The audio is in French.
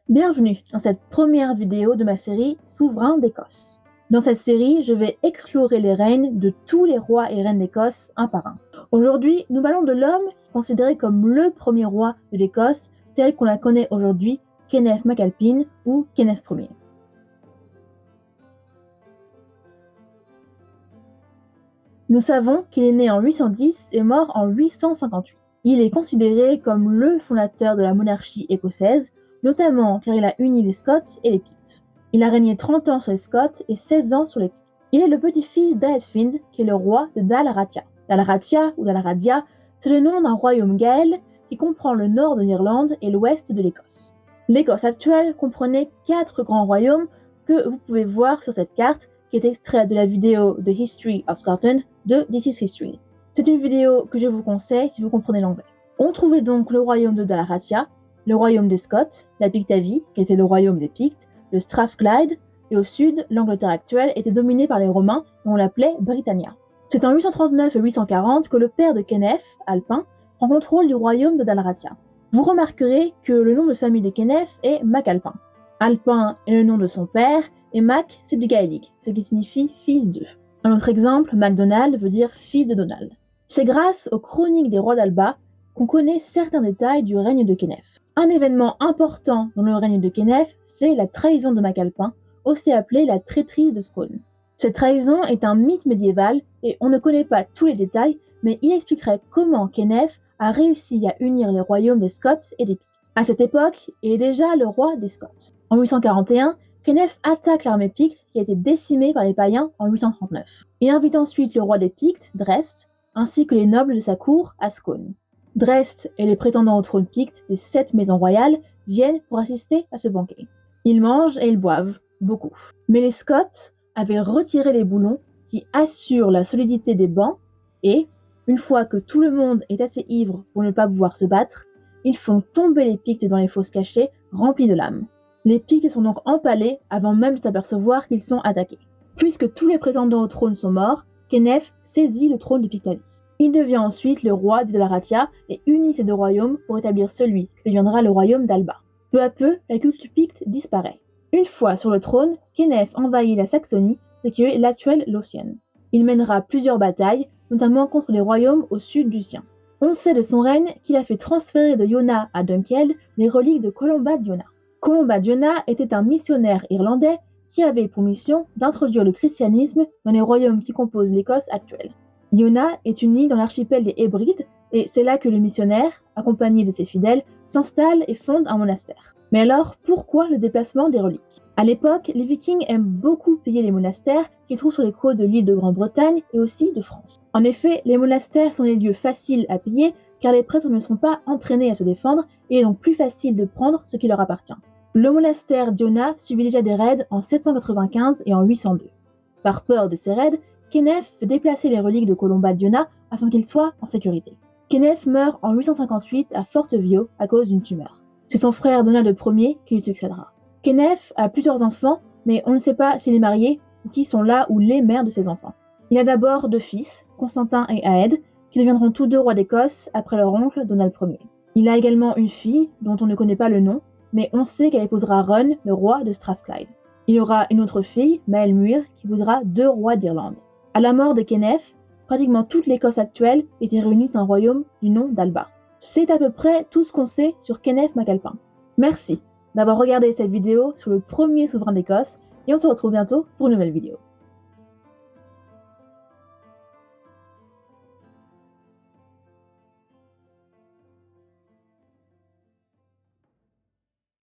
Bienvenue dans cette première vidéo de ma série Souverains d'Écosse. Dans cette série, je vais explorer les règnes de tous les rois et reines d'Écosse un par un. Aujourd'hui, nous parlons de l'homme considéré comme le premier roi de l'Écosse, tel qu'on la connaît aujourd'hui, Kenneth MacAlpine ou Kenneth Ier. Nous savons qu'il est né en 810 et mort en 858. Il est considéré comme le fondateur de la monarchie écossaise, notamment car il a uni les Scots et les Pictes. Il a régné 30 ans sur les Scots et 16 ans sur les Pictes. Il est le petit-fils d'Aedfind, qui est le roi de Dal Rathia. Dal Rathia ou Dal Radia, c'est le nom d'un royaume gaël qui comprend le nord de l'Irlande et l'ouest de l'Écosse. L'Écosse actuelle comprenait 4 grands royaumes que vous pouvez voir sur cette carte, qui est extraite de la vidéo The History of Scotland de This is History. C'est une vidéo que je vous conseille si vous comprenez l'anglais. On trouvait donc le royaume de Dal Rathia, le royaume des Scots, la Pictavie, qui était le royaume des Pictes, le Strathclyde, et au sud, l'Angleterre actuelle était dominée par les Romains et on l'appelait Britannia. C'est en 839 et 840 que le père de Kenneth, Alpin, prend contrôle du royaume de Dal Rathia. Vous remarquerez que le nom de famille de Kenneth est MacAlpin. Alpin est le nom de son père, et Mac, c'est du gaélique, ce qui signifie fils de. Un autre exemple, MacDonald veut dire fils de Donald. C'est grâce aux chroniques des rois d'Alba qu'on connaît certains détails du règne de Kenneth. Un événement important dans le règne de Kenneth, c'est la trahison de MacAlpin, aussi appelée la traîtrise de Scone. Cette trahison est un mythe médiéval et on ne connaît pas tous les détails, mais il expliquerait comment Kenneth a réussi à unir les royaumes des Scots et des Pictes. À cette époque, il est déjà le roi des Scots. En 841, Kenneth attaque l'armée Picte qui a été décimée par les païens en 839. Il invite ensuite le roi des Pictes, Drest, ainsi que les nobles de sa cour à Scone. Drest et les prétendants au trône Picte des 7 maisons royales viennent pour assister à ce banquet. Ils mangent et ils boivent, beaucoup. Mais les Scots avaient retiré les boulons qui assurent la solidité des bancs et, une fois que tout le monde est assez ivre pour ne pas pouvoir se battre, ils font tomber les Pictes dans les fosses cachées remplies de lames. Les Pictes sont donc empalés avant même de s'apercevoir qu'ils sont attaqués. Puisque tous les prétendants au trône sont morts, Kenneth saisit le trône de Pictavie. Il devient ensuite le roi de Dal Rathia et unit ces deux royaumes pour établir celui qui deviendra le royaume d'Alba. Peu à peu, la culte Picte disparaît. Une fois sur le trône, Kenneth envahit la Saxonie, ce qui est l'actuelle Lothienne. Il mènera plusieurs batailles, notamment contre les royaumes au sud du sien. On sait de son règne qu'il a fait transférer de Iona à Dunkeld les reliques de Columba d'Iona. Columba d'Iona était un missionnaire irlandais qui avait pour mission d'introduire le christianisme dans les royaumes qui composent l'Écosse actuelle. Iona est une île dans l'archipel des Hébrides, et c'est là que le missionnaire, accompagné de ses fidèles, s'installe et fonde un monastère. Mais alors, pourquoi le déplacement des reliques ? À l'époque, les Vikings aiment beaucoup piller les monastères qu'ils trouvent sur les côtes de l'île de Grande-Bretagne et aussi de France. En effet, les monastères sont des lieux faciles à piller car les prêtres ne sont pas entraînés à se défendre et il est donc plus facile de prendre ce qui leur appartient. Le monastère d'Iona subit déjà des raids en 795 et en 802. Par peur de ces raids, Kenneth fait déplacer les reliques de Columba d'Iona afin qu'ils soient en sécurité. Kenneth meurt en 858 à Fort Vio à cause d'une tumeur. C'est son frère Donald Ier qui lui succédera. Kenneth a plusieurs enfants, mais on ne sait pas s'il est marié ou qui sont là ou les mères de ses enfants. Il a d'abord 2 fils, Constantin et Aed, qui deviendront tous 2 rois d'Écosse après leur oncle Donald Ier. Il a également une fille dont on ne connaît pas le nom, mais on sait qu'elle épousera Ron, le roi de Strathclyde. Il aura une autre fille, Maelmuir, qui épousera 2 rois d'Irlande. À la mort de Kenneth, pratiquement toute l'Écosse actuelle était réunie dans un royaume du nom d'Alba. C'est à peu près tout ce qu'on sait sur Kenneth MacAlpin. Merci d'avoir regardé cette vidéo sur le premier souverain d'Écosse et on se retrouve bientôt pour une nouvelle vidéo.